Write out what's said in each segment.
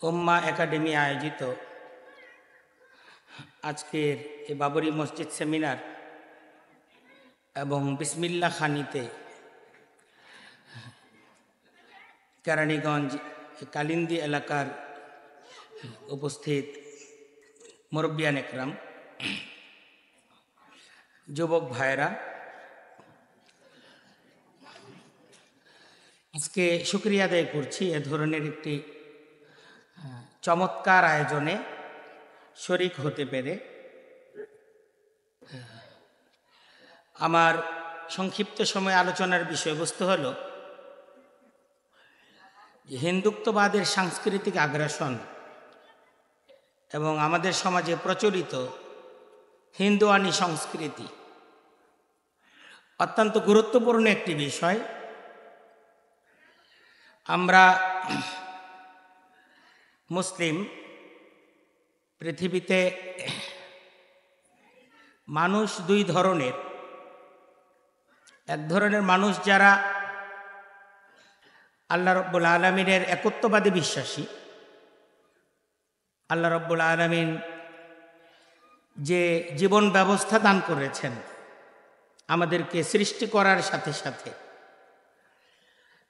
উম্মাহ academy আয়োজিত আজকের এই বাবরি মসজিদ সেমিনার এবং বিসমিল্লাহ খানিতে কেরানীগঞ্জ কালিন্দী এলাকার উপস্থিত মুরব্বিয়ান একরাম, যুবক ভাইরা, আজকে শুকরিয়া আদায় করছি এ ধরনের একটি চমৎকার আয়োজনে শরিক হতে পেরে। আমার সংক্ষিপ্ত সময় আলোচনার বিষয়বস্তু হল হিন্দুত্ববাদের সাংস্কৃতিক আগ্রাসন এবং আমাদের সমাজে প্রচলিত হিন্দুয়ানি সংস্কৃতি অত্যন্ত গুরুত্বপূর্ণ একটি বিষয়। আমরা মুসলিম, পৃথিবীতে মানুষ দুই ধরনের। এক ধরনের মানুষ যারা আল্লাহ রব্বুল আলমিনের একত্ববাদী বিশ্বাসী। আল্লাহ রব্বুল আলমিন যে জীবন ব্যবস্থা দান করেছেন আমাদেরকে সৃষ্টি করার সাথে সাথে,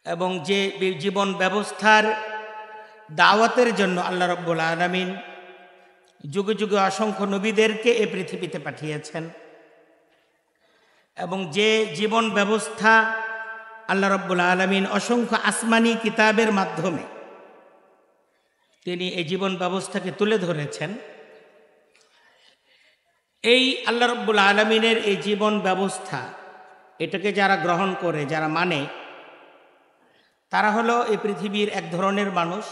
এবং যে জীবন ব্যবস্থার দাওয়াতের জন্য আল্লাহ রব্বুল আলামিন যুগে যুগে অসংখ্য নবীদেরকে এ পৃথিবীতে পাঠিয়েছেন, এবং যে জীবন ব্যবস্থা আল্লাহ রব্বুল আলামিন অসংখ্য আসমানি কিতাবের মাধ্যমে তিনি এই জীবন ব্যবস্থাকে তুলে ধরেছেন, এই আল্লাহ রব্বুল আলামিনের এই জীবন ব্যবস্থা এটাকে যারা গ্রহণ করে, যারা মানে, তারা হলো এই পৃথিবীর এক ধরনের মানুষ।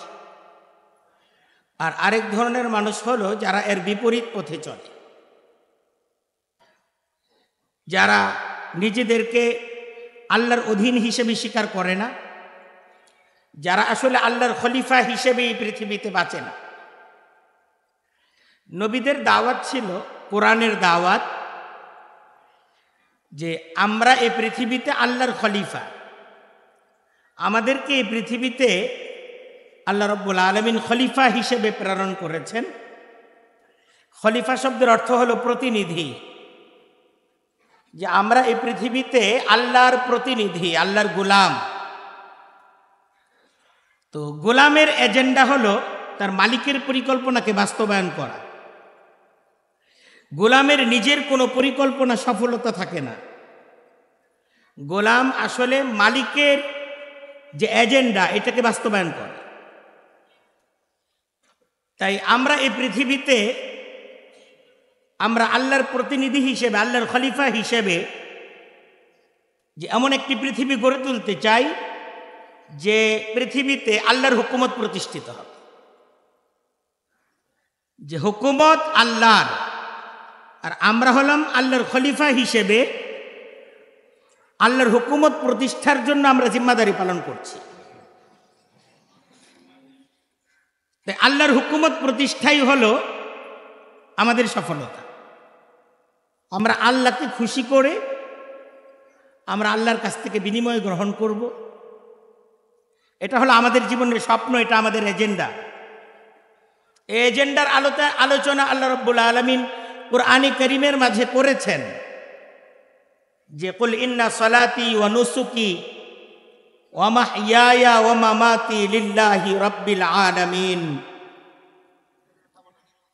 আর আরেক ধরনের মানুষ হলো যারা এর বিপরীত পথে চলে, যারা নিজেদেরকে আল্লাহর অধীন হিসেবে স্বীকার করে না, যারা আসলে আল্লাহর খলিফা হিসেবে এই পৃথিবীতে বাঁচে না। নবীদের দাওয়াত ছিল, কোরআনের দাওয়াত, যে আমরা এই পৃথিবীতে আল্লাহর খলিফা, আমাদেরকে এই পৃথিবীতে আল্লাহ রব্বুল আলামিন খলিফা হিসেবে প্রেরণ করেছেন। খলিফা শব্দের অর্থ হলো প্রতিনিধি, যে আমরা এই পৃথিবীতে আল্লাহর প্রতিনিধি, আল্লাহর গোলাম। তো গোলামের এজেন্ডা হলো তার মালিকের পরিকল্পনাকে বাস্তবায়ন করা। গোলামের নিজের কোনো পরিকল্পনা সফলতা থাকে না। গোলাম আসলে মালিকের যে এজেন্ডা এটাকে বাস্তবায়ন করে। তাই আমরা এই পৃথিবীতে আমরা আল্লাহর প্রতিনিধি হিসেবে, আল্লাহর খলিফা হিসেবে যে এমন একটি পৃথিবী গড়ে তুলতে চাই যে পৃথিবীতে আল্লাহর হুকুমত প্রতিষ্ঠিত হবে, যে হুকুমত আল্লাহর, আর আমরা হলাম আল্লাহর খলিফা হিসেবে আল্লাহর হুকুমত প্রতিষ্ঠার জন্য আমরা জিম্মাদারি পালন করছি। তাই আল্লাহর হুকুমত প্রতিষ্ঠাই হলো আমাদের সফলতা। আমরা আল্লাহকে খুশি করে আমরা আল্লাহর কাছ থেকে বিনিময় গ্রহণ করব, এটা হলো আমাদের জীবনের স্বপ্ন, এটা আমাদের এজেন্ডা। এই এজেন্ডার আলোচনা আল্লাহ রব্বুল আলামিন কুরআনে কারীমের মাঝে করেছেন, যে কুল ইন্না সালাতি ওয়া নুসুকি ওয়া মাহইয়ায়া ওয়া মামাতি লিল্লাহি রাব্বিল আলামিন,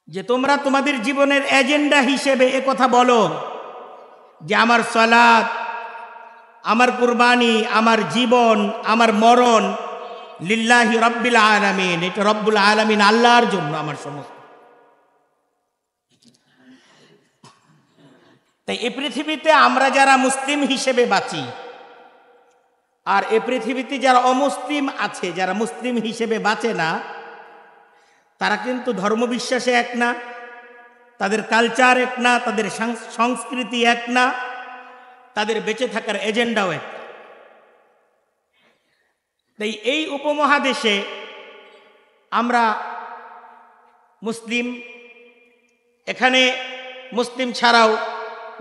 যে তোমরা তোমাদের জীবনের এজেন্ডা হিসেবে কথা বলো যে আমার সালাত, আমার কুরবানি, আমার জীবন, আমার মরণ লিল্লাহি রাব্বিল আলামিন, এটা রব্বুল আলামিন আল্লাহর জন্য আমার সমস্ত। তাই এই পৃথিবীতে আমরা যারা মুসলিম হিসেবে বাঁচি, আর এই পৃথিবীতে যারা অমুসলিম আছে, যারা মুসলিম হিসেবে বাঁচে না, তারা কিন্তু ধর্মবিশ্বাসে এক না, তাদের কালচার এক না, তাদের সংস্কৃতি এক না, তাদের বেঁচে থাকার এজেন্ডাও এক। তাই এই উপমহাদেশে আমরা মুসলিম, এখানে মুসলিম ছাড়াও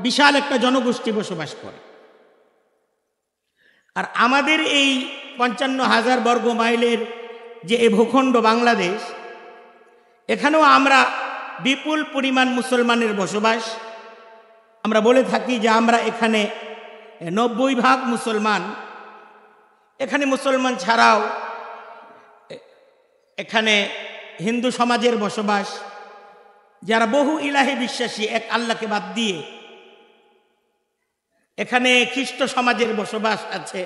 বিশাল একটা জনগোষ্ঠী বসবাস করে। আর আমাদের এই ৫৫,০০০ বর্গ মাইলের যে এই ভূখণ্ড বাংলাদেশ, এখানেও আমরা বিপুল পরিমাণ মুসলমানের বসবাস। আমরা বলে থাকি যে আমরা এখানে 90% মুসলমান। এখানে মুসলমান ছাড়াও এখানে হিন্দু সমাজের বসবাস, যারা বহু ইলাহে বিশ্বাসী, এক আল্লাহকে বাদ দিয়ে। এখানে খ্রিস্ট সমাজের বসবাস আছে।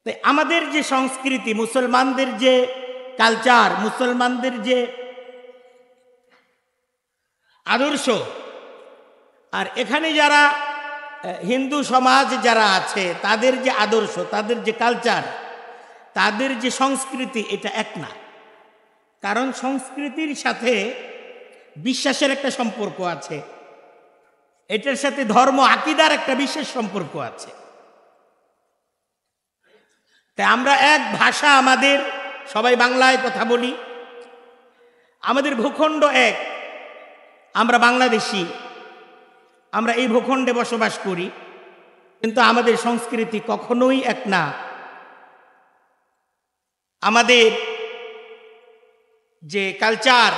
তাই আমাদের যে সংস্কৃতি, মুসলমানদের যে কালচার, মুসলমানদের যে আদর্শ, আর এখানে যারা হিন্দু সমাজ যারা আছে তাদের যে আদর্শ, তাদের যে কালচার, তাদের যে সংস্কৃতি, এটা এক না। কারণ সংস্কৃতির সাথে বিশ্বাসের একটা সম্পর্ক আছে, এটার সাথে ধর্ম আকীদার একটা বিশেষ সম্পর্ক আছে। তাই আমরা এক ভাষা, আমাদের সবাই বাংলায় কথা বলি, আমাদের ভূখণ্ড এক, আমরা বাংলাদেশি, আমরা এই ভূখণ্ডে বসবাস করি, কিন্তু আমাদের সংস্কৃতি কখনোই এক না। আমাদের যে কালচার,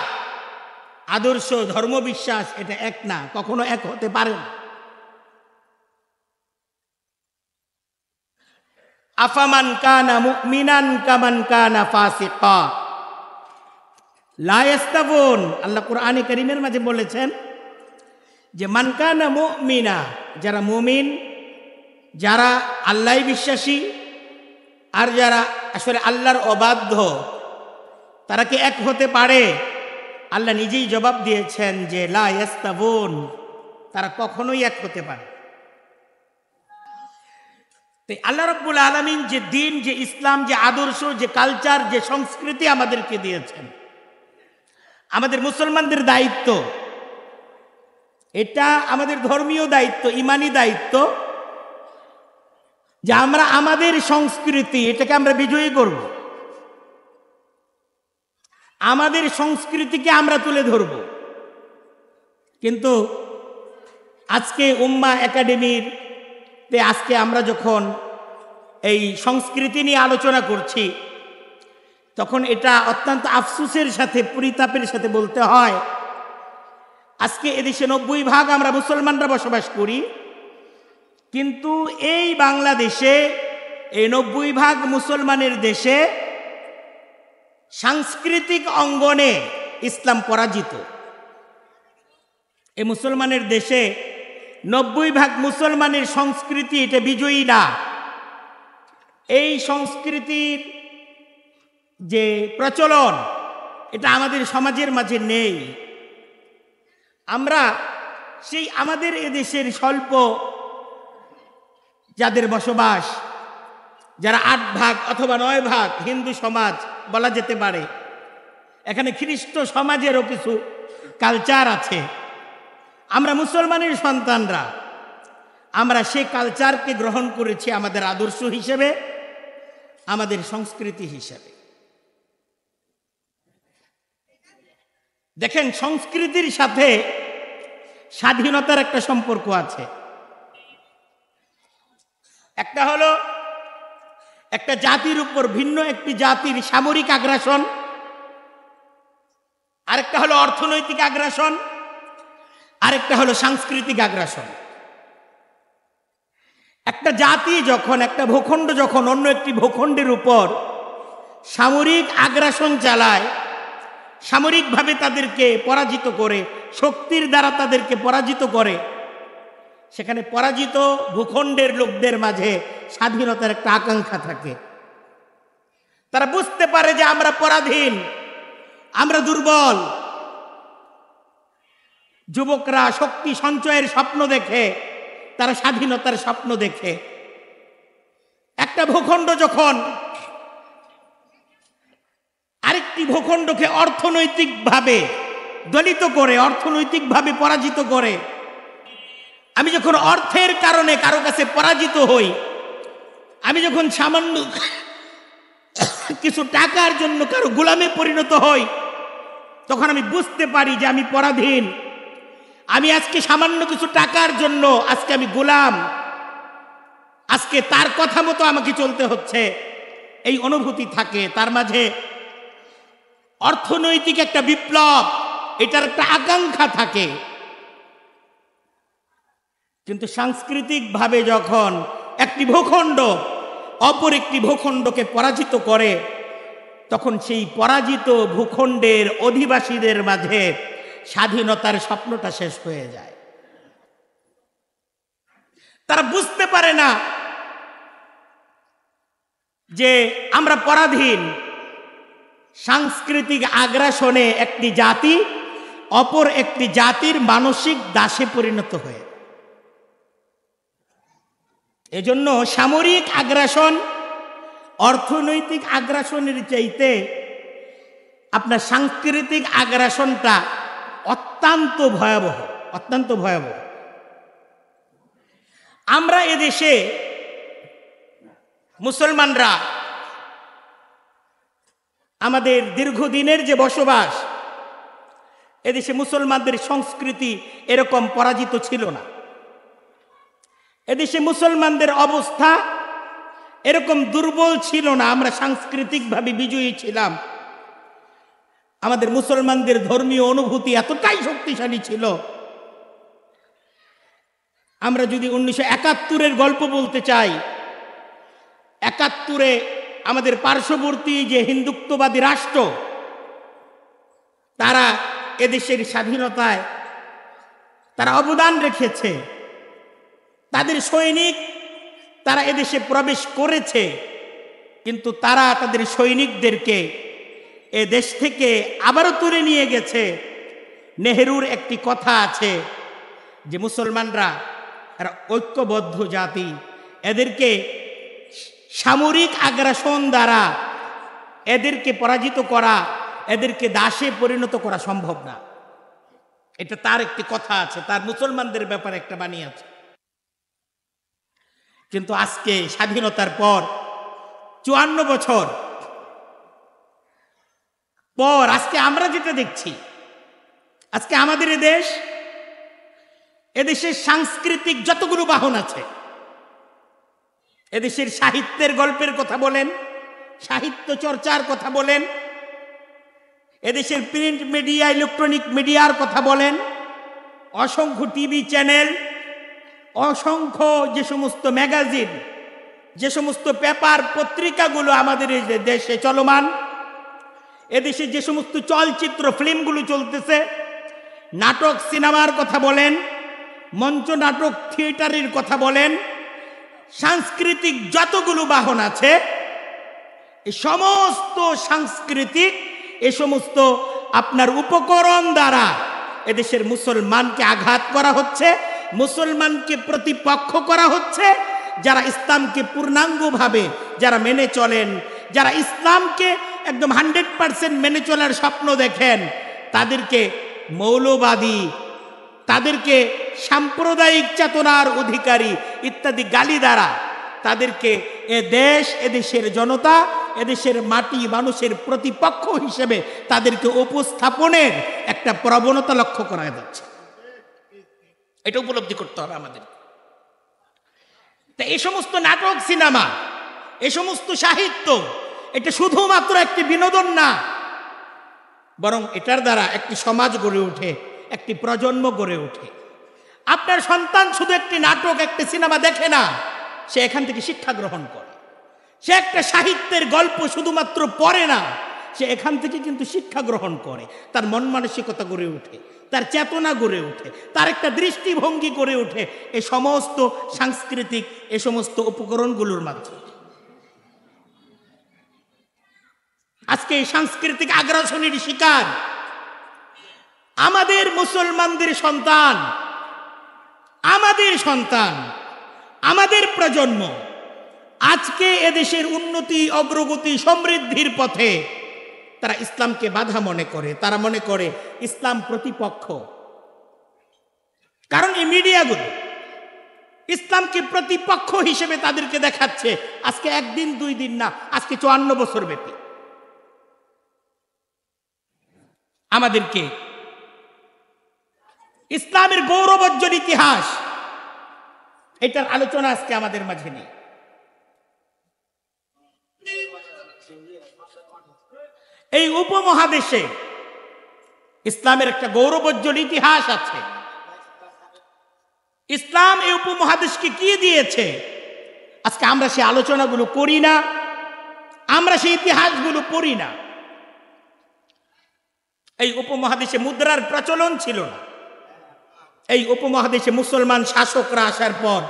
আদর্শ, ধর্মবিশ্বাস, এটা এক না, কখনো এক হতে পারে না। আফামান কানা মুমিনান কামান কানা ফাসিকা লা ইস্তাবুন। আল্লাহ কোরআনে কারীমের মাঝে বলেছেন যে মান কানা মুমিনা, যারা মুমিন, যারা আল্লাহ বিশ্বাসী, আর যারা আসলে আল্লাহর অবাধ্য, তারা কি এক হতে পারে? আল্লাহ নিজেই জবাব দিয়েছেন যে লা ইস্তাবুন, তারা কখনোই এক হতে পারে। তাই আল্লাহ রাব্বুল আলামিন যে দিন, যে ইসলাম, যে আদর্শ, যে কালচার, যে সংস্কৃতি আমাদেরকে দিয়েছেন, আমাদের মুসলমানদের দায়িত্ব, এটা আমাদের ধর্মীয় দায়িত্ব, ইমানি দায়িত্ব, যে আমরা আমাদের সংস্কৃতি, এটাকে আমরা বিজয়ী করব, আমাদের সংস্কৃতিকে আমরা তুলে ধরব। কিন্তু আজকে উম্মাহ একাডেমির আজকে আমরা যখন এই সংস্কৃতি নিয়ে আলোচনা করছি, তখন এটা অত্যন্ত আফসোসের সাথে, পরিতাপের সাথে বলতে হয়, আজকে এদেশে 90% আমরা মুসলমানরা বসবাস করি, কিন্তু এই বাংলাদেশে, এই 90% মুসলমানের দেশে সাংস্কৃতিক অঙ্গনে ইসলাম পরাজিত। এই মুসলমানের দেশে 90% মুসলমানের সংস্কৃতি এটা বিজয়ী না। এই সংস্কৃতির যে প্রচলন, এটা আমাদের সমাজের মাঝে নেই। আমরা সেই আমাদের এদেশের স্বল্প যাদের বসবাস, যারা 8% অথবা 9% হিন্দু সমাজ বলা যেতে পারে, এখানে খ্রিস্ট সমাজেরও কিছু কালচার আছে। আমরা মুসলমানের সন্তানরা, আমরা সেই কালচারকে গ্রহণ করেছি আমাদের আদর্শ হিসেবে, আমাদের সংস্কৃতি হিসেবে। দেখেন, সংস্কৃতির সাথে স্বাধীনতার একটা সম্পর্ক আছে। একটা হলো একটা জাতির উপর ভিন্ন একটি জাতির সামরিক আগ্রাসন, আরেকটা হলো অর্থনৈতিক আগ্রাসন, আরেকটা হলো সাংস্কৃতিক আগ্রাসন। একটা জাতি যখন, একটা ভূখণ্ড যখন অন্য একটি ভূখণ্ডের উপর সামরিক আগ্রাসন চালায়, সামরিকভাবে তাদেরকে পরাজিত করে, শক্তির দ্বারা তাদেরকে পরাজিত করে, সেখানে পরাজিত ভূখণ্ডের লোকদের মাঝে স্বাধীনতার একটা আকাঙ্ক্ষা থাকে। তারা বুঝতে পারে যে আমরা পরাধীন, আমরা দুর্বল। যুবকরা শক্তি সঞ্চয়ের স্বপ্ন দেখে, তারা স্বাধীনতার স্বপ্ন দেখে। একটা ভূখণ্ড যখন আরেকটি ভূখণ্ডকে অর্থনৈতিকভাবে দলিত করে, অর্থনৈতিকভাবে পরাজিত করে, আমি যখন অর্থের কারণে কারো কাছে পরাজিত হই, আমি যখন সামান্য কিছু টাকার জন্য কারো গোলামে পরিণত হই, তখন আমি বুঝতে পারি যে আমি পরাধীন। আমি আজকে সামান্য কিছু টাকার জন্য আজকে আমি গোলাম, আজকে তার কথা মতো আমাকে চলতে হচ্ছে। এই অনুভূতি থাকে, তার মাঝে অর্থনৈতিক একটা বিপ্লব, এটার একটা আকাঙ্ক্ষা থাকে। কিন্তু সাংস্কৃতিকভাবে যখন একটি ভূখণ্ড অপর একটি ভূখণ্ডকে পরাজিত করে, তখন সেই পরাজিত ভূখণ্ডের অধিবাসীদের মাঝে স্বাধীনতার স্বপ্নটা শেষ হয়ে যায়। তারা বুঝতে পারে না যে আমরা পরাধীন। সাংস্কৃতিক আগ্রাসনে একটি জাতি অপর একটি জাতির মানসিক দাসে পরিণত হয়ে, এজন্য সামরিক আগ্রাসন অর্থনৈতিক আগ্রাসনের চাইতে আপনার সাংস্কৃতিক আগ্রাসনটা অত্যন্ত ভয়াবহ, অত্যন্ত ভয়াবহ। আমরা এদেশে মুসলমানরা আমাদের দীর্ঘদিনের যে বসবাস, এদেশে মুসলমানদের সংস্কৃতি এরকম পরাজিত ছিল না। এদেশে মুসলমানদের অবস্থা এরকম দুর্বল ছিল না। আমরা সাংস্কৃতিকভাবে বিজয়ী ছিলাম। আমাদের মুসলমানদের ধর্মীয় অনুভূতি এতটাই শক্তিশালী ছিল। আমরা যদি 1971-এর গল্প বলতে চাই, 71-এ আমাদের পার্শ্ববর্তী যে হিন্দুত্ববাদী রাষ্ট্র, তারা এদেশের স্বাধীনতায় তারা অবদান রেখেছে। তাদের সৈনিক তারা এদেশে প্রবেশ করেছে, কিন্তু তারা তাদের সৈনিকদেরকে এ দেশ থেকে আবারও তুলে নিয়ে গেছে। নেহেরুর একটি কথা আছে যে মুসলমানরা এরা ঐক্যবদ্ধ জাতি, এদেরকে সামরিক আগ্রাসন দ্বারা এদেরকে পরাজিত করা, এদেরকে দাসে পরিণত করা সম্ভব না। এটা তার একটি কথা আছে, তার মুসলমানদের ব্যাপারে একটা বাণী আছে। কিন্তু আজকে স্বাধীনতার পর 54 বছর পর আজকে আমরা যেটা দেখছি, আজকে আমাদের এদেশের সাংস্কৃতিক যতগুলো বাহন আছে, এদেশের সাহিত্যের গল্পের কথা বলেন, সাহিত্য চর্চার কথা বলেন, এদেশের প্রিন্ট মিডিয়া ইলেকট্রনিক মিডিয়ার কথা বলেন, অসংখ্য টিভি চ্যানেল, অসংখ্য যে সমস্ত ম্যাগাজিন, যে সমস্ত পেপার পত্রিকাগুলো আমাদের এই দেশে চলমান, এদেশে যে সমস্ত চলচ্চিত্র ফিল্মগুলো চলতেছে, নাটক সিনেমার কথা বলেন, মঞ্চ নাটক থিয়েটারের কথা বলেন, সাংস্কৃতিক যতগুলো বাহন আছে, এই সমস্ত সাংস্কৃতিক এ সমস্ত আপনার উপকরণ দ্বারা এদেশের মুসলমানকে আঘাত করা হচ্ছে, মুসলমানকে প্রতিপক্ষ করা হচ্ছে। যারা ইসলামকে পূর্ণাঙ্গভাবে যারা মেনে চলেন, যারা ইসলামকে একদম 100% মেনে চলার স্বপ্ন দেখেন, তাদেরকে মৌলবাদী, তাদেরকে সাম্প্রদায়িক চেতনার অধিকারী ইত্যাদি গালি দ্বারা তাদেরকে এদেশের জনতা, এদেশের মাটি মানুষের প্রতিপক্ষ হিসেবে তাদেরকে উপস্থাপনের একটা প্রবণতা লক্ষ্য করা যাচ্ছে। এটা উপলব্ধি করতে হবে আমাদের। তা এই সমস্ত নাটক সিনেমা, এই সমস্ত সাহিত্য, এটা শুধুমাত্র একটি বিনোদন না, বরং এটার দ্বারা একটি সমাজ গড়ে ওঠে, একটি প্রজন্ম গড়ে ওঠে। আপনার সন্তান শুধু একটি নাটক, একটি সিনেমা দেখে না, সে এখান থেকে শিক্ষা গ্রহণ করে। সে একটা সাহিত্যের গল্প শুধুমাত্র পড়ে না, সে এখান থেকে কিন্তু শিক্ষা গ্রহণ করে। তার মন মানসিকতা গড়ে ওঠে, তার চেতনা গড়ে ওঠে, তার একটা দৃষ্টিভঙ্গি গড়ে ওঠে এই সমস্ত সাংস্কৃতিক এই সমস্ত উপকরণগুলোর মাধ্যমে। আজকে এই সাংস্কৃতিক আগ্রাসনের শিকার আমাদের মুসলমানদের সন্তান, আমাদের প্রজন্ম। আজকে এদেশের উন্নতি, অগ্রগতি, সমৃদ্ধির পথে তারা ইসলামকে বাধা মনে করে, তারা মনে করে ইসলাম প্রতিপক্ষ। কারণ এই মিডিয়াগুলো ইসলামকে প্রতিপক্ষ হিসেবে তাদেরকে দেখাচ্ছে। আজকে একদিন দুই দিন না, আজকে 54 বছর ব্যাপী আমাদেরকে ইসলামের গৌরবোজ্জ্বল ইতিহাস, এটার আলোচনা আজকে আমাদের মাঝে নেই। এই উপমহাদেশে ইসলামের একটা গৌরবোজ্জ্বল ইতিহাস আছে। ইসলাম এই উপমহাদেশকে কি দিয়েছে, আজকে আমরা সেই আলোচনাগুলো করি না, আমরা সেই ইতিহাসগুলো পড়ি না। এই উপমহাদেশে মুদ্রার প্রচলন ছিল না। এই উপমহাদেশে মুসলমান শাসকরা আসার পর,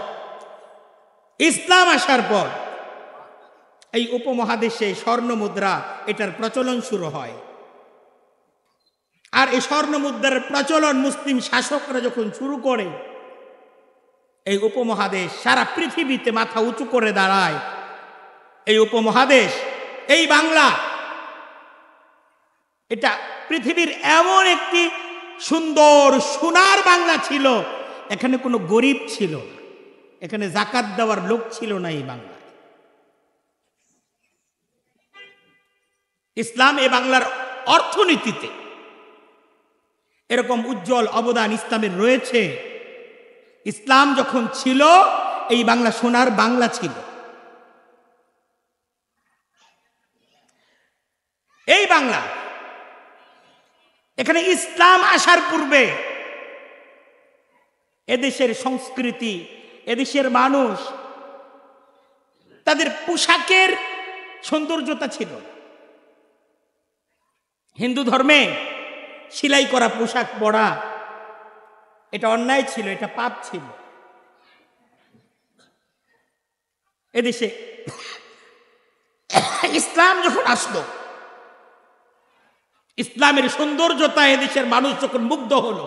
ইসলাম আসার পর এই উপমহাদেশে স্বর্ণ মুদ্রা এটার প্রচলন শুরু হয়। আর এই স্বর্ণ মুদ্রার প্রচলন মুসলিম শাসকরা যখন শুরু করে, এই উপমহাদেশ সারা পৃথিবীতে মাথা উঁচু করে দাঁড়ায়। এই উপমহাদেশ, এই বাংলা, এটা পৃথিবীর এমন একটি সুন্দর সোনার বাংলা ছিল, এখানে কোনো গরিব ছিল না, এখানে যাকাত দেওয়ার লোক ছিল না। এই বাংলায় ইসলাম এ বাংলার অর্থনীতিতে এরকম উজ্জ্বল অবদান ইসলামের রয়েছে। ইসলাম যখন ছিল, এই বাংলা সোনার বাংলা ছিল। এই বাংলা, এখানে ইসলাম আসার পূর্বে এদেশের সংস্কৃতি, এদেশের মানুষ, তাদের পোশাকের সৌন্দর্যতা ছিল। হিন্দু ধর্মে সেলাই করা পোশাক পরা এটা অন্যায় ছিল, এটা পাপ ছিল। এদেশে ইসলাম যখন আসলো, ইসলামের সৌন্দর্যতা এদেশের মানুষ যখন মুগ্ধ হলো,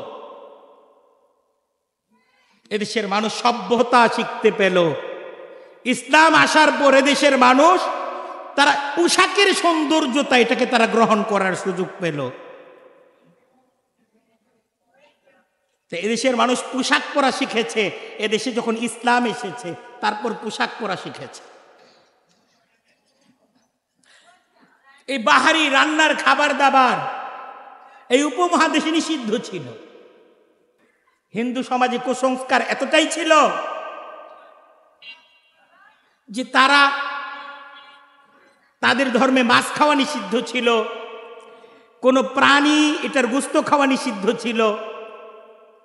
এদেশের মানুষ সভ্যতা শিখতে পেল। ইসলাম আসার পর এদেশের মানুষ তারা পোশাকের সৌন্দর্যতা এটাকে তারা গ্রহণ করার সুযোগ পেল। এদেশের মানুষ পোশাক পরা শিখেছে। এদেশে যখন ইসলাম এসেছে, তারপর পোশাক পরা শিখেছে। এই বাহারি রান্নার খাবার দাবার এই উপমহাদেশে নিষিদ্ধ ছিল। হিন্দু সমাজে কুসংস্কার এতটাই ছিল যে তাদের ধর্মে মাছ খাওয়া নিষিদ্ধ ছিল, কোনো প্রাণী এটার গোশত খাওয়া নিষিদ্ধ ছিল।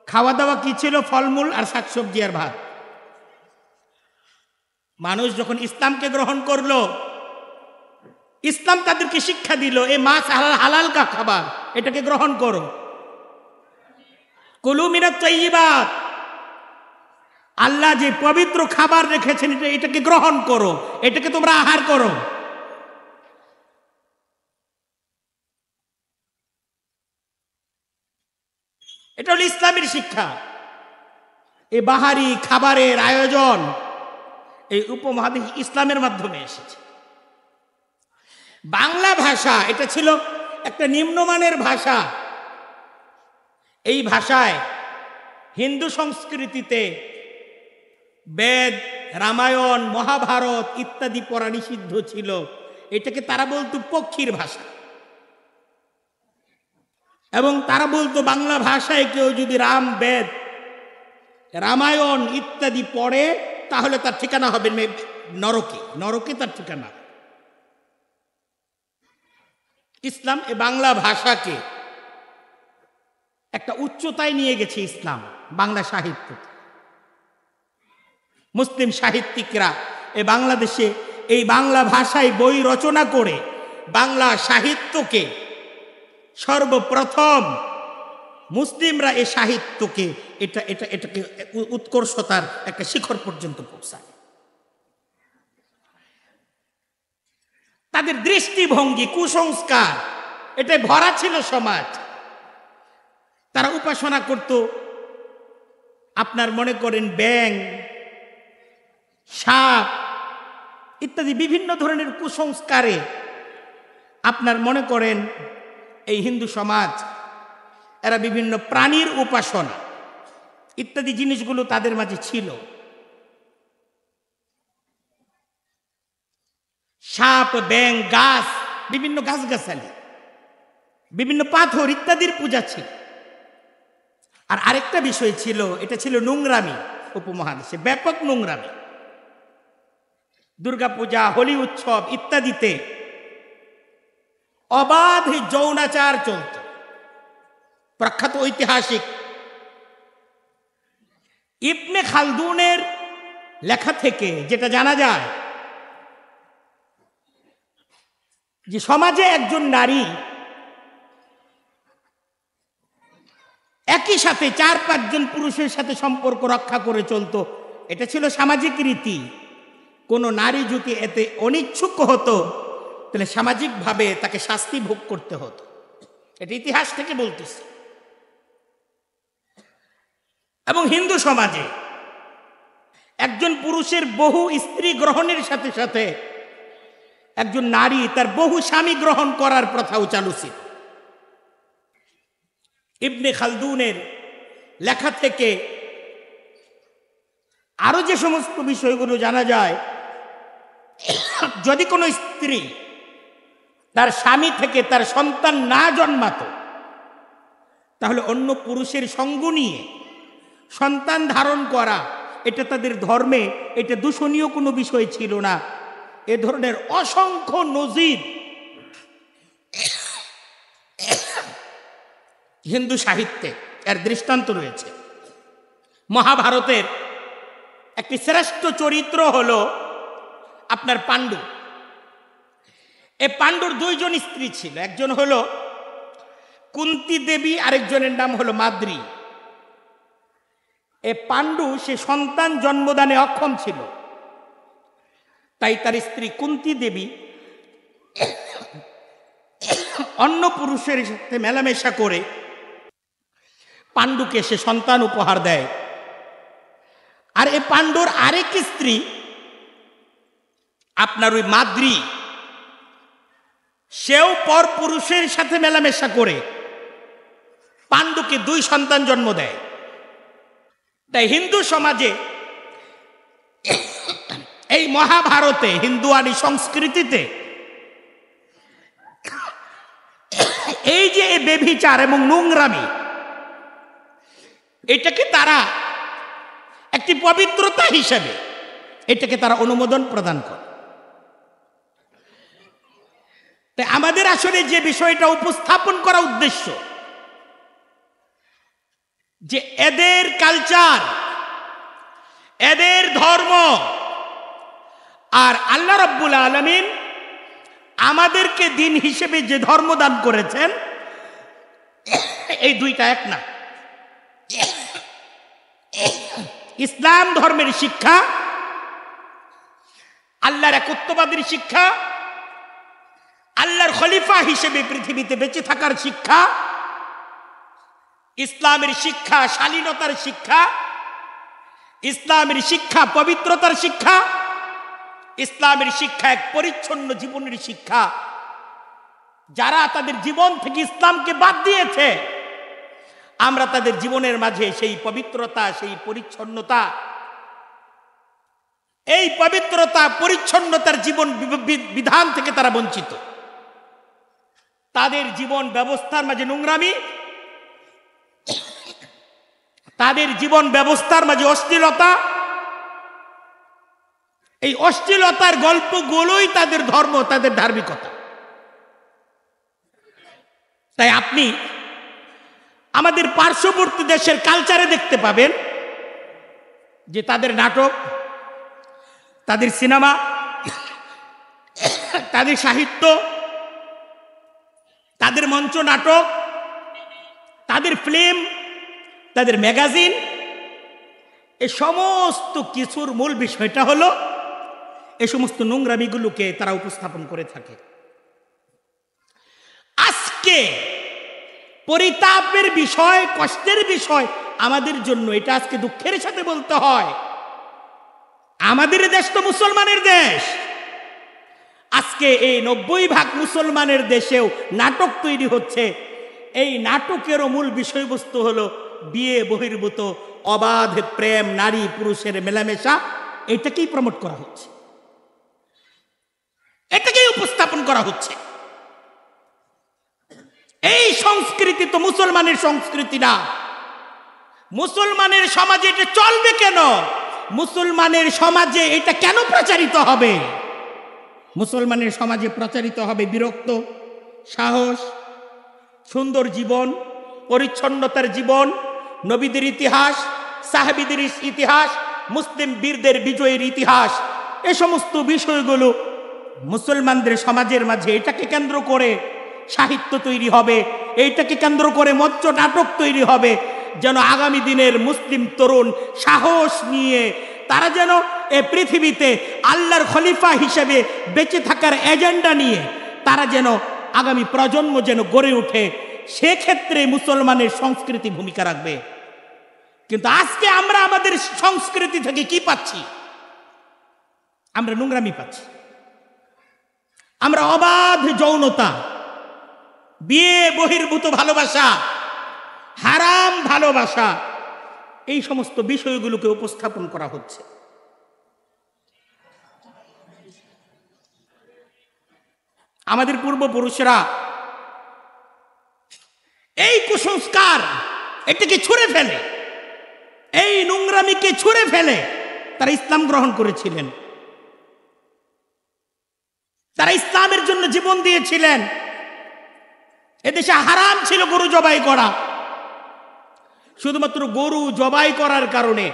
খাওয়া দাওয়া কি ছিল? ফলমূল আর শাকসবজি আর ভাত। মানুষ যখন ইসলামকে গ্রহণ করলো, ইসলাম তাদেরকে শিক্ষা দিল, এই মাছ হালাল কা খাবার, এটাকে গ্রহণ করো। কুলু মিনাত তাইয়্যিবাত, আল্লাহ যে পবিত্র খাবার রেখেছেন এটাকে গ্রহণ করো, এটাকে তোমরা আহার করো। এটা হলো ইসলামের শিক্ষা। এই বাহারি খাবারের আয়োজন এই উপমহাদেশ ইসলামের মাধ্যমে এসেছে। বাংলা ভাষা এটা ছিল একটা নিম্নমানের ভাষা। এই ভাষায় হিন্দু সংস্কৃতিতে বেদ, রামায়ণ, মহাভারত ইত্যাদি পড়া নিষিদ্ধ ছিল। এটাকে তারা বলতো পক্ষীর ভাষা। এবং তারা বলতো বাংলা ভাষায় কেউ যদি রাম, বেদ, রামায়ণ ইত্যাদি পড়ে তাহলে তার ঠিকানা হবে নরকে, নরকে তার ঠিকানা। ইসলাম এ বাংলা ভাষাকে একটা উচ্চতায় নিয়ে গেছে। ইসলাম বাংলা সাহিত্য, মুসলিম সাহিত্যিকরা এ বাংলাদেশে এই বাংলা ভাষায় বই রচনা করে বাংলা সাহিত্যকে সর্বপ্রথম মুসলিমরা এই সাহিত্যকে এটাকে উৎকর্ষতার একটা শিখর পর্যন্ত পৌঁছায়। তাদের দৃষ্টিভঙ্গি, কুসংস্কার এটাই ভরা ছিল সমাজ। তারা উপাসনা করত, আপনার মনে করেন ব্যাঙ, সাপ ইত্যাদি বিভিন্ন ধরনের কুসংস্কারে আপনার মনে করেন এই হিন্দু সমাজ এরা বিভিন্ন প্রাণীর উপাসনা ইত্যাদি জিনিসগুলো তাদের মাঝে ছিল। সাপ, ব্যাঙ, গাছ, বিভিন্ন গাছগাছালি, বিভিন্ন পাথর ইত্যাদির পূজা ছিল। আর আরেকটা বিষয় ছিল, এটা ছিল নোংরামি। উপমহাদেশে ব্যাপক নোংরামি। দুর্গাপূজা, হোলি উৎসব ইত্যাদিতে অবাধে যৌনাচার চলত। প্রখ্যাত ঐতিহাসিক ইবনে খালদুনের লেখা থেকে যেটা জানা যায় যে সমাজে একজন নারী একই সাথে 4-5 জন পুরুষের সাথে সম্পর্ক রক্ষা করে চলতো, এটা ছিল সামাজিক রীতি। কোনো নারী যদি এতে অনিচ্ছুক হতো তাহলে সামাজিকভাবে তাকে শাস্তি ভোগ করতে হতো। এটা ইতিহাস থেকে বলতেছে। এবং হিন্দু সমাজে একজন পুরুষের বহু স্ত্রী গ্রহণের সাথে সাথে একজন নারী তার বহু স্বামী গ্রহণ করার প্রথাও চালু ছিল। ইবনে খালদুনের লেখা থেকে আরো যে সমস্ত বিষয়গুলো জানা যায়, যদি কোনো স্ত্রী তার স্বামী থেকে তার সন্তান না জন্মাতো তাহলে অন্য পুরুষের সঙ্গ নিয়ে সন্তান ধারণ করা এটা তাদের ধর্মে এটা দূষণীয় কোনো বিষয় ছিল না। এ ধরনের অসংখ্য নজির হিন্দু সাহিত্যে এর দৃষ্টান্ত রয়েছে। মহাভারতের একটি শ্রেষ্ঠ চরিত্র হলো আপনার পাণ্ডু। এই পাণ্ডুর 2 জন স্ত্রী ছিল, একজন হলো কুন্তী দেবী, আরেকজনের নাম হলো মাদ্রী। এ পাণ্ডু সে সন্তান জন্মদানে অক্ষম ছিল, তাই তার স্ত্রী কুন্তী দেবী অন্য পুরুষের সাথে মেলামেশা করে পাণ্ডুকে সে সন্তান উপহার দেয়। আর এ পাণ্ডুর আরেক স্ত্রী আপনার ওই মাদ্রী, সেও পর পুরুষের সাথে মেলামেশা করে পাণ্ডুকে 2 সন্তান জন্ম দেয়। তাই হিন্দু সমাজে এই মহাভারতে হিন্দুয়ানি সংস্কৃতিতে এই যে ব্যভিচার এবং নোংরামি এটাকে তারা একটি পবিত্রতা হিসেবে এটাকে তারা অনুমোদন প্রদান করে। তাই আমাদের আসলে যে বিষয়টা উপস্থাপন করা উদ্দেশ্য যে এদের কালচার, এদের ধর্ম আর আল্লাহ রাব্বুল আলামিন আমাদেরকে দিন হিসেবে যে ধর্ম দান করেছেন এই দুইটা এক না। ইসলাম ধর্মের শিক্ষা, আল্লাহর একত্ববাদের শিক্ষা, আল্লাহর খলিফা হিসেবে পৃথিবীতে বেঁচে থাকার শিক্ষা, ইসলামের শিক্ষা শালীনতার শিক্ষা, ইসলামের শিক্ষা পবিত্রতার শিক্ষা, ইসলামের শিক্ষা এক পরিচ্ছন্ন জীবনের শিক্ষা। যারা তাদের জীবন থেকে ইসলামকে বাদ দিয়েছে আমরা তাদের জীবনের মাঝে সেই পবিত্রতা, সেই পরিচ্ছন্নতা, এই পবিত্রতা পরিচ্ছন্নতার জীবন বিধান থেকে তারা বঞ্চিত। তাদের জীবন ব্যবস্থার মাঝে নোংরামি, তাদের জীবন ব্যবস্থার মাঝে অশ্লীলতা, এই অশ্লীলতার গল্পগুলোই তাদের ধর্ম, তাদের ধার্মিকতা। তাই আপনি আমাদের পার্শ্ববর্তী দেশের কালচারে দেখতে পাবেন যে তাদের নাটক, তাদের সিনেমা, তাদের সাহিত্য, তাদের মঞ্চ নাটক, তাদের ফিল্ম, তাদের ম্যাগাজিন, এই সমস্ত কিছুর মূল বিষয়টা হলো এই সমস্ত নোংরামিগুলোকে তারা উপস্থাপন করে থাকে। আজকে পরিতাপের বিষয়, কষ্টের বিষয় আমাদের জন্য, এটা আজকে দুঃখের সাথে বলতে হয়, আমাদের দেশ তো মুসলমানের দেশ। আজকে এই 90% মুসলমানের দেশেও নাটক তৈরি হচ্ছে। এই নাটকেরও মূল বিষয়বস্তু হলো বিয়ে বহির্ভূত অবাধ প্রেম, নারী পুরুষের মেলামেশা, এটাকেই প্রমোট করা হচ্ছে, এটাকেই উপস্থাপন করা হচ্ছে। এই সংস্কৃতি তো মুসলমানের সংস্কৃতি না। মুসলমানের সমাজে এটা চলবে কেন? মুসলমানের সমাজে এটা কেন প্রচারিত হবে? মুসলমানের সমাজে প্রচারিত হবে বিরক্ত, সাহস, সুন্দর জীবন, পরিচ্ছন্নতার জীবন, নবীদের ইতিহাস, সাহাবীদের ইতিহাস, মুসলিম বীরদের বিজয়ের ইতিহাস, এ সমস্ত বিষয়গুলো মুসলমানদের সমাজের মাঝে এটাকে কেন্দ্র করে সাহিত্য তৈরি হবে, এইটাকে কেন্দ্র করে মঞ্চ নাটক তৈরি হবে, যেন আগামী দিনের মুসলিম তরুণ সাহস নিয়ে তারা যেন এ পৃথিবীতে আল্লাহর খলিফা হিসেবে বেঁচে থাকার এজেন্ডা নিয়ে তারা যেন আগামী প্রজন্ম যেন গড়ে ওঠে, সেক্ষেত্রে মুসলমানের সংস্কৃতি ভূমিকা রাখবে। কিন্তু আজকে আমরা আমাদের সংস্কৃতি থেকে কি পাচ্ছি? আমরা নোংরামি পাচ্ছি, আমরা অবাধ যৌনতা, বিয়ে বহির্ভূত ভালোবাসা, হারাম ভালোবাসা, এই সমস্ত বিষয়গুলোকে উপস্থাপন করা হচ্ছে। আমাদের পূর্বপুরুষরা এই কুসংস্কার এটাকে ছুঁড়ে ফেলে, এই নোংরামিকে ছুঁড়ে ফেলে তারা ইসলাম গ্রহণ করেছিলেন, তারা ইসলামের জন্য জীবন দিয়েছিলেন। এদেশে হারাম ছিল গরু জবাই করা, শুধুমাত্র গরু জবাই করার কারণে,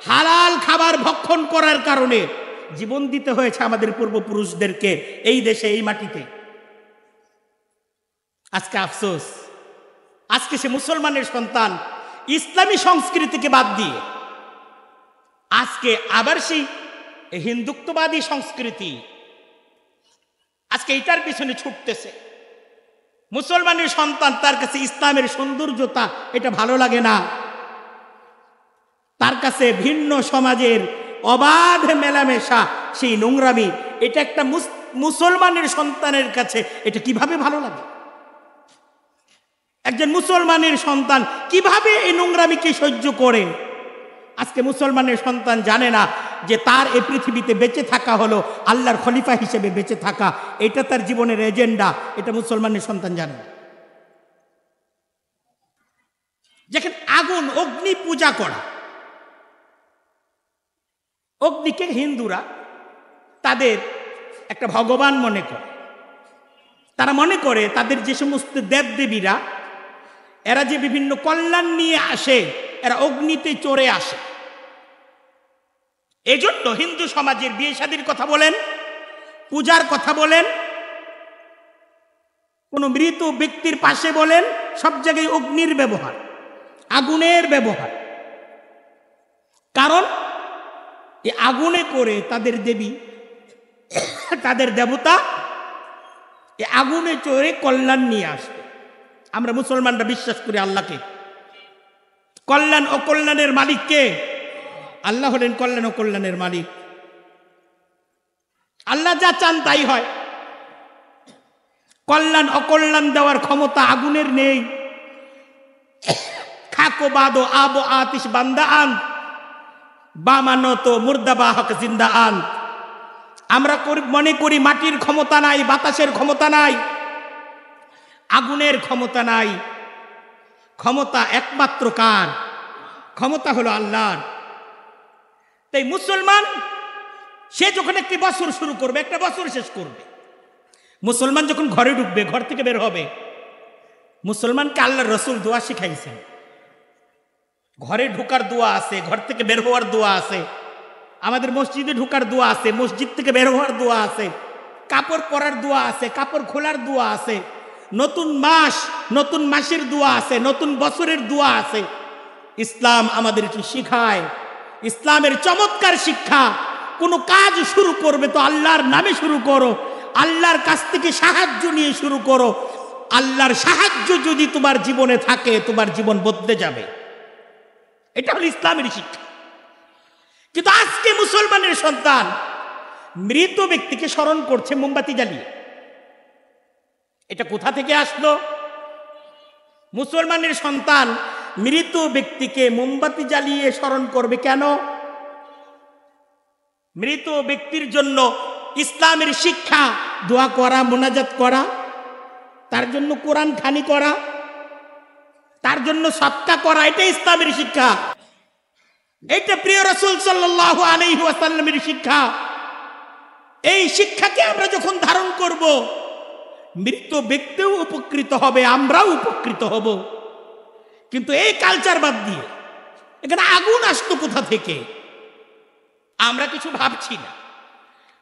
হালাল খাবার ভক্ষণ করার কারণে জীবন দিতে হয়েছে আমাদের পূর্বপুরুষদেরকে এই দেশে, এই মাটিতে। আজকে আফসোস, আজকে সে মুসলমানের সন্তান ইসলামী সংস্কৃতিকে বাদ দিয়ে আজকে আবার সেই হিন্দুত্ববাদী সংস্কৃতি, আজকে এটার পিছনে ছুটতেছে। মুসলমানের সন্তান, তার কাছে ইসলামের সৌন্দর্যতা এটা ভালো লাগে না, তার কাছে ভিন্ন সমাজের অবাধ মেলামেশা, সেই নোংরামি, এটা একটা মুসলমানের সন্তানের কাছে এটা কিভাবে ভালো লাগে? একজন মুসলমানের সন্তান কিভাবে এই নোংরামিকে সহ্য করে? আজকে মুসলমানের সন্তান জানে না যে তার এই পৃথিবীতে বেঁচে থাকা হলো আল্লাহর খলিফা হিসেবে বেঁচে থাকা, এটা তার জীবনের এজেন্ডা, এটা মুসলমানের সন্তান জানে না। যেখানে আগুন, অগ্নি পূজা করা, অগ্নিকে হিন্দুরা তাদের একটা ভগবান মনে করে, তারা মনে করে তাদের যে সমস্ত দেবদেবীরা এরা যে বিভিন্ন কল্যাণ নিয়ে আসে, এরা অগ্নিতে চড়ে আসে। এজন্য হিন্দু সমাজের বিয়ে শাদীর কথা বলেন, পূজার কথা বলেন, কোন মৃত ব্যক্তির পাশে বলেন, সব জায়গায় অগ্নির ব্যবহার, আগুনের ব্যবহার। কারণ এই আগুনে করে তাদের দেবী, তাদের দেবতা এই আগুনে চড়ে কল্যাণ নিয়ে আসবে। আমরা মুসলমানরা বিশ্বাস করি আল্লাহকে, কল্যাণ ও কল্যাণের মালিককে। আল্লাহ হলেন কল্যাণ ও কল্যাণের মালিক। আল্লাহ যা চান তাই হয়। কল্যাণ অকল্যাণ দেওয়ার ক্ষমতা আগুনের নেই। খাকো বাদো আবো আতিশ বান্দা আন, বামানো তো মুর্দাবা হক জিন্দা আন। আমরা মনে করি মাটির ক্ষমতা নাই, বাতাসের ক্ষমতা নাই, আগুনের ক্ষমতা নাই। ক্ষমতা একমাত্র কার? ক্ষমতা হলো আল্লাহর। তাই মুসলমান সে যখন একটি বছর শুরু করবে, একটা বছর শেষ করবে, মুসলমান যখন ঘরে ঢুকবে, ঘর থেকে বের হবে, মুসলমানকে আল্লাহর রসুল দোয়া শিখাইছেন। ঘরে ঢোকার দোয়া আছে, ঘর থেকে বের হওয়ার দোয়া আছে, আমাদের মসজিদে ঢোকার দোয়া আছে, মসজিদ থেকে বের হওয়ার দোয়া আছে, কাপড় পরার দোয়া আছে, কাপড় খোলার দোয়া আছে, নতুন মাস, নতুন মাসের দোয়া আছে, নতুন বছরের দোয়া আছে। ইসলাম আমাদেরকে শিখায়, ইসলামের চমৎকার শিক্ষা। কোনো কাজ শুরু করবে তো আল্লাহর নামে শুরু করো, আল্লাহর কাছ থেকে সাহায্য নিয়ে শুরু করো। আল্লাহর সাহায্য যদি তোমার জীবনে থাকে, তোমার জীবন বদলে যাবে। এটা হলো ইসলামের শিক্ষা। কিন্তু আজকে মুসলমানের সন্তান মৃত ব্যক্তিকে স্মরণ করছে মোমবাতি জ্বালিয়ে। এটা কোথা থেকে আসলো? মুসলমানের সন্তান মৃত ব্যক্তিকে মোমবাতি জ্বালিয়ে স্মরণ করবে কেন? মৃত ব্যক্তির জন্য ইসলামের শিক্ষা, দোয়া করা, মোনাজাত করা, তার জন্য কোরআন খানি করা, তার জন্য সদকা করা, এটা ইসলামের শিক্ষা। এটা প্রিয় রাসূল সাল্লাল্লাহু আলাইহি ওয়াসাল্লামের শিক্ষা। এই শিক্ষাকে আমরা যখন ধারণ করব, মৃত ব্যক্তিও উপকৃত হবে, আমরাও উপকৃত হব। কিন্তু এই কালচার বাদ দিয়ে এখানে আগুন আসতো কোথা থেকে আমরা কিছু ভাবছি না।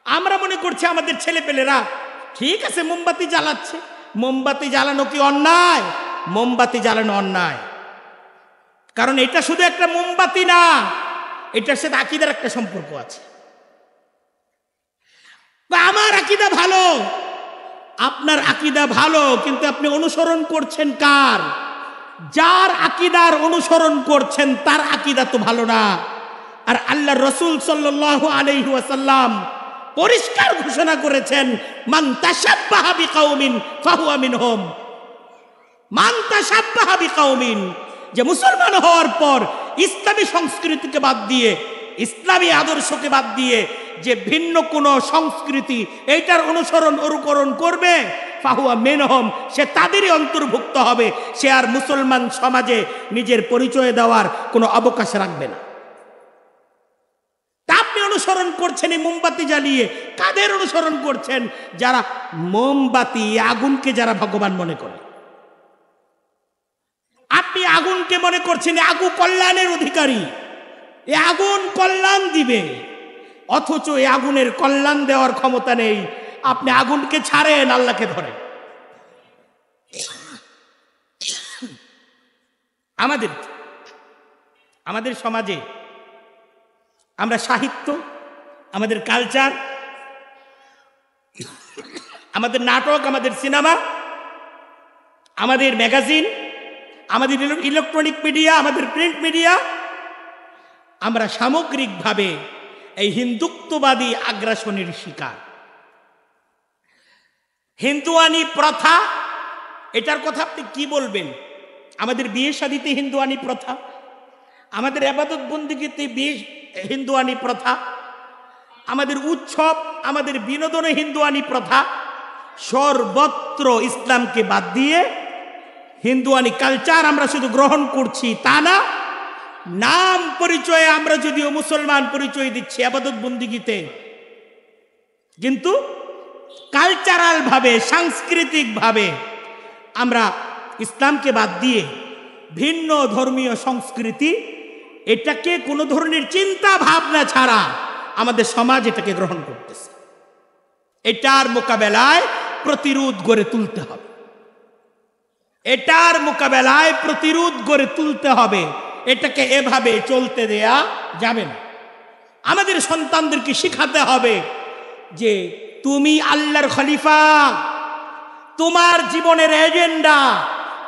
আমরা মনে করছি আমাদের ছেলেপেলেরা ঠিক আছে মোমবাতি জ্বালাচ্ছে, মোমবাতি জ্বালানো কি অন্যায়? মোমবাতি জ্বালানো অন্যায়, কারণ এটা শুধু একটা মোমবাতি না, এটার সাথে আকীদার একটা সম্পর্ক আছে। আমার আকীদা ভালো, আপনার আকীদা ভালো, কিন্তু আপনি অনুসরণ করছেন কার? যার আকীদার অনুসরণ করছেন তার আকীদা তো ভালো না। আর আল্লাহর রাসূল সাল্লাল্লাহু আলাইহি ওয়াসাল্লাম পরিষ্কার ঘোষণা করেছেন, মান তাশাব্বাহা বিকাউমিন ফাহুয়া মিনহুম। মান তাশাব্বাহা বিকাউমিন, যে মুসলমান হওয়ার পর ইসলামী সংস্কৃতিকে বাদ দিয়ে, ইসলামী আদর্শকে বাদ দিয়ে যে ভিন্ন কোন সংস্কৃতি এইটার অনুকরণ করবে, ফাহুয়া মিনহুম, সে তাদেরই অন্তর্ভুক্ত হবে। সে আর মুসলমান সমাজে নিজের পরিচয় দেওয়ার কোনো অবকাশ রাখবে না। আপনি অনুসরণ করছেন এই মোমবাতি জ্বালিয়ে, কাদের অনুসরণ করছেন? যারা মোমবাতি আগুনকে যারা ভগবান মনে করে। আপনি আগুনকে মনে করছেন আগুন কল্যাণের অধিকারী, এ আগুন কল্যাণ দিবে, অথচ এই আগুনের কল্যাণ দেওয়ার ক্ষমতা নেই। আপনি আগুনকে ছাড়েন, আল্লাহকে ধরেন। আমাদের সমাজে আমরা সাহিত্য, আমাদের কালচার, আমাদের নাটক, আমাদের সিনেমা, আমাদের ম্যাগাজিন, আমাদের ইলেকট্রনিক মিডিয়া, আমাদের প্রিন্ট মিডিয়া, আমরা সামগ্রিকভাবে এই হিন্দুত্ববাদী আগ্রাসনের শিকার। হিন্দুয়ানি প্রথা, এটার কথা আপনি কি বলবেন? আমাদের বিয়ে শাদীতে হিন্দুয়ানি প্রথা, আমাদের ইবাদত বন্দেগীতে হিন্দুয়ানি প্রথা, আমাদের উৎসব, আমাদের বিনোদনে হিন্দুয়ানি প্রথা, সর্বত্র ইসলামকে বাদ দিয়ে হিন্দুয়ানি কালচার আমরা শুধু গ্রহণ করছি তা না, নাম পরিচয়ে আমরা যদিও মুসলমান পরিচয় দিচ্ছি ইবাদত বন্দেগীতে, কিন্তু কালচারাল ভাবে, সাংস্কৃতিক ভাবে আমরা ইসলামকে বাদ দিয়ে ভিন্ন ধর্মীয় সংস্কৃতি, এটাকে কোনো ধরনের চিন্তা ভাবনা ছাড়া আমাদের সমাজ এটাকে গ্রহণ করতেছে। এটার মোকাবেলায় প্রতিরোধ গড়ে তুলতে হবে, এটার মোকাবেলায় প্রতিরোধ গড়ে তুলতে হবে। এটাকে এভাবে চলতে দেয়া যাবে না। আমাদের সন্তানদেরকে শিখাতে হবে যে তুমি আল্লাহর খলিফা, তোমার জীবনের এজেন্ডা,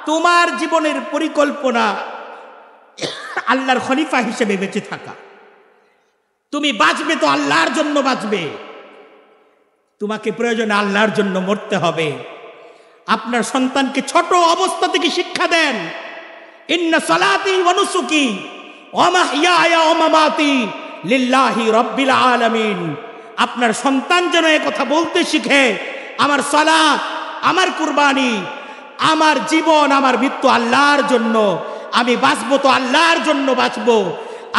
তোমার জীবনের পরিকল্পনা আল্লাহর খলিফা হিসেবে বেঁচে থাকা। তুমি বাঁচবে তো আল্লাহর জন্য বাঁচবে, তোমাকে প্রয়োজনে আল্লাহর জন্য মরতে হবে। আপনার সন্তানকে ছোট অবস্থা থেকে শিক্ষা দেন, ইন্না সালাতি ওয়া নুসুকি ওয়া মাহইয়ায়া ওয়া মামাতি লিল্লাহি রাব্বিল আলামিন। আপনার সন্তান যেন এই কথা বলতে শিখে, আমার সালাত, আমার কুরবানি, আমার জীবন, আমার মৃত্যু আল্লাহর জন্য, আমি বাঁচবো তো আল্লাহর জন্য বাঁচবো,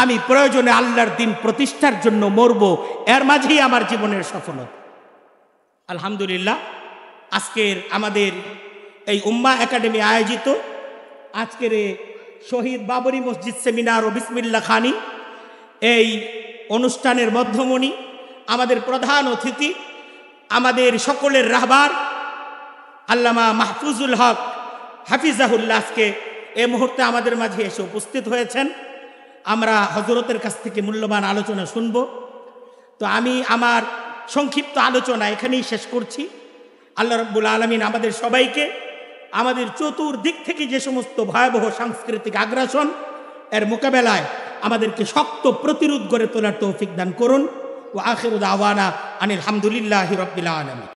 আমি প্রয়োজনে আল্লাহর দিন প্রতিষ্ঠার জন্য মরবো, এর মাঝেই আমার জীবনের সফলতা। আলহামদুলিল্লাহ, আজকের আমাদের এই উম্মাহ একাডেমি আয়োজিত আজকের শহীদ বাবরি মসজিদ সেমিনার ও বিসমিল্লাহ খানি এই অনুষ্ঠানের মধ্যমণি, আমাদের প্রধান অতিথি, আমাদের সকলের রাহবার আল্লামা মাহফুজুল হক হাফিজাহুল্লাহ আজকে এই মুহূর্তে আমাদের মাঝে এসে উপস্থিত হয়েছেন। আমরা হযরতের কাছ থেকে মূল্যবান আলোচনা শুনব। তো আমি আমার সংক্ষিপ্ত আলোচনা এখানেই শেষ করছি। আল্লাহ রাব্বুল আলামিন আমাদের সবাইকে আমাদের চতুর্দিক থেকে যে সমস্ত ভয়াবহ সাংস্কৃতিক আগ্রাসন এর মোকাবেলায় আমাদেরকে শক্ত প্রতিরোধ গড়ে তোলার তৌফিক দান করুন। ওয়া আখিরু দাওয়ানা আনিল হামদুলিল্লাহি রাব্বিল আলামিন।